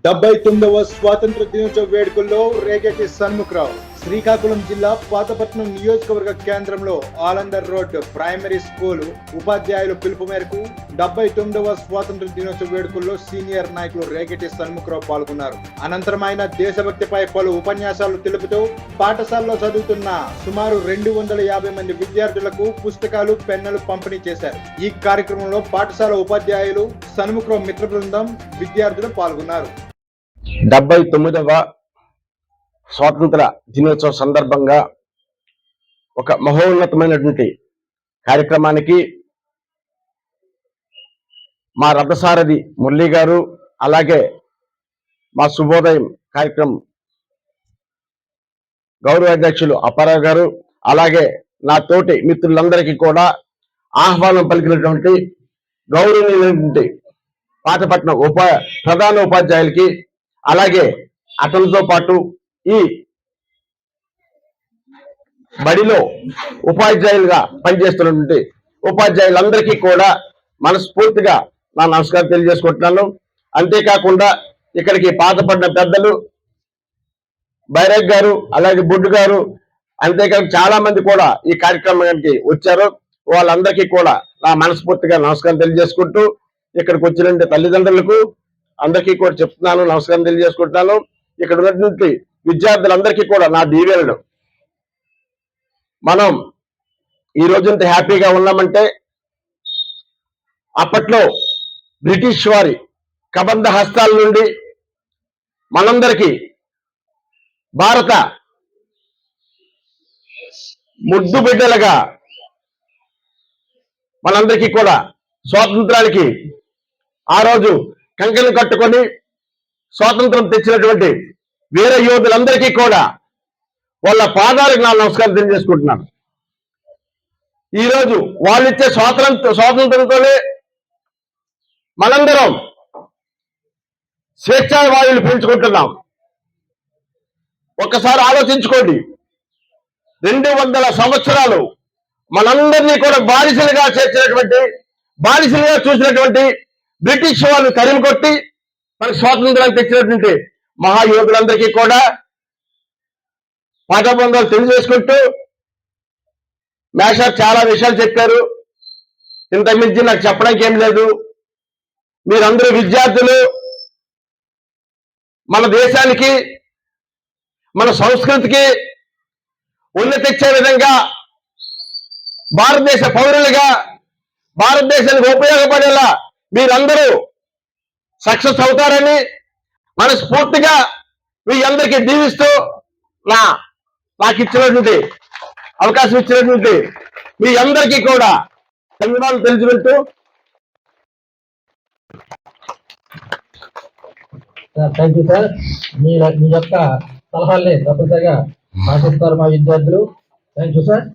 79వ స్వాతంత్ర దినోత్సవ వేడుకల్లో రేగటి సన్ముఖరావు. శ్రీకాకుళం జిల్లా పాతపట్నం నియోజకవర్గ కేంద్రంలో ఆలందర్ రోడ్ ప్రైమరీ స్కూల్ ఉపాధ్యాయుల పిలుపు మేరకు 79వ స్వాతంత్ర దినోత్సవ వేడుకల్లో సీనియర్ నాయకులు రేగటి సన్ముఖరావు పాల్గొన్నారు. అనంతరం ఆయన దేశభక్తిపై పలు ఉపన్యాసాలు తెలుపుతూ పాఠశాలలో చదువుతున్న సుమారు 250 మంది విద్యార్థులకు పుస్తకాలు, పెన్నులు పంపిణీ చేశారు. ఈ కార్యక్రమంలో పాఠశాల ఉపాధ్యాయులు, సన్ముఖరావు మిత్ర బృందం, విద్యార్థులు పాల్గొన్నారు. 79వ స్వాతంత్ర దినోత్సవ సందర్భంగా ఒక మహోన్నతమైనటువంటి కార్యక్రమానికి మా రథసారథి మురళీ గారు, అలాగే మా శుభోదయం కార్యక్రమం గౌరవ అధ్యక్షులు అప్పారావు గారు, అలాగే నా తోటి మిత్రులందరికీ కూడా ఆహ్వానం పలికినటువంటి గౌరవనీయులైనటువంటి పాతపట్నం ప్రధాన ఉపాధ్యాయులకి, అలాగే అతనితో పాటు ఈ బడిలో ఉపాధ్యాయులుగా పనిచేస్తున్నటువంటి ఉపాధ్యాయులందరికీ కూడా మనస్ఫూర్తిగా నా నమస్కారం తెలియజేసుకుంటున్నాను. అంతేకాకుండా ఇక్కడికి పాతపట్టిన పెద్దలు బైరాగ్ గారు, అలాగే బుడ్డు గారు, అంతేకాకుండా చాలా మంది కూడా ఈ కార్యక్రమానికి వచ్చారు. వాళ్ళందరికీ కూడా నా మనస్ఫూర్తిగా నమస్కారం తెలియజేసుకుంటూ, ఇక్కడికి వచ్చిన తల్లిదండ్రులకు అందరికీ కూడా చెప్తున్నాను, నమస్కారం తెలియజేసుకుంటున్నాను. ఇక్కడ ఉన్నటువంటి విద్యార్థులందరికీ కూడా నా దీవెనలు. మనం ఈ రోజంత హ్యాపీగా ఉన్నామంటే అప్పట్లో బ్రిటిష్ వారి కబంధ హస్తాల నుండి మనందరికీ భారత ముద్దు బిడ్డలుగా మనందరికీ కూడా స్వాతంత్రానికి ఆ రోజు కంకణం కట్టుకొని స్వాతంత్రం తెచ్చినటువంటి వీర యోధులందరికీ కూడా వాళ్ళ పాదాలకు నా నమస్కారం తెలియజేసుకుంటున్నాను. ఈరోజు వాళ్ళు ఇచ్చే స్వాతంత్రంతోనే మనందరం స్వేచ్ఛా వాయువులు పీల్చుకుంటున్నాం. ఒక్కసారి ఆలోచించుకోండి, 200 సంవత్సరాలు మనందరినీ కూడా బానిసలుగా చూసినటువంటి బ్రిటిష్ వాళ్ళు తరిమి కొట్టి మనకు స్వాతంత్రాన్ని తెచ్చినటువంటి మహాయోధులందరికీ కూడా పాఠబంధాలు తెలియజేసుకుంటూ, మేషర్ చాలా విషయాలు చెప్పారు. ఇంతకుమించి నాకు చెప్పడానికి ఏం లేదు. మీరందరూ విద్యార్థులు, మన దేశానికి, మన సంస్కృతికి ఉన్నతి తెచ్చే విధంగా భారతదేశ పౌరులుగా భారతదేశానికి ఉపయోగపడేలా మీరందరూ సక్సెస్ అవుతారని మనస్ఫూర్తిగా మీ అందరికీ దీవిస్తూ, నాకు ఇచ్చినటువంటి అవకాశం ఇచ్చినటువంటి మీ అందరికీ కూడా ధన్యవాదాలు తెలుసుకుంటూ, థ్యాంక్ యూ సార్. మీ యొక్క సలహాలే తప్పనిసరిగా పాటిస్తారు మా విద్యార్థులు. Thank you sir.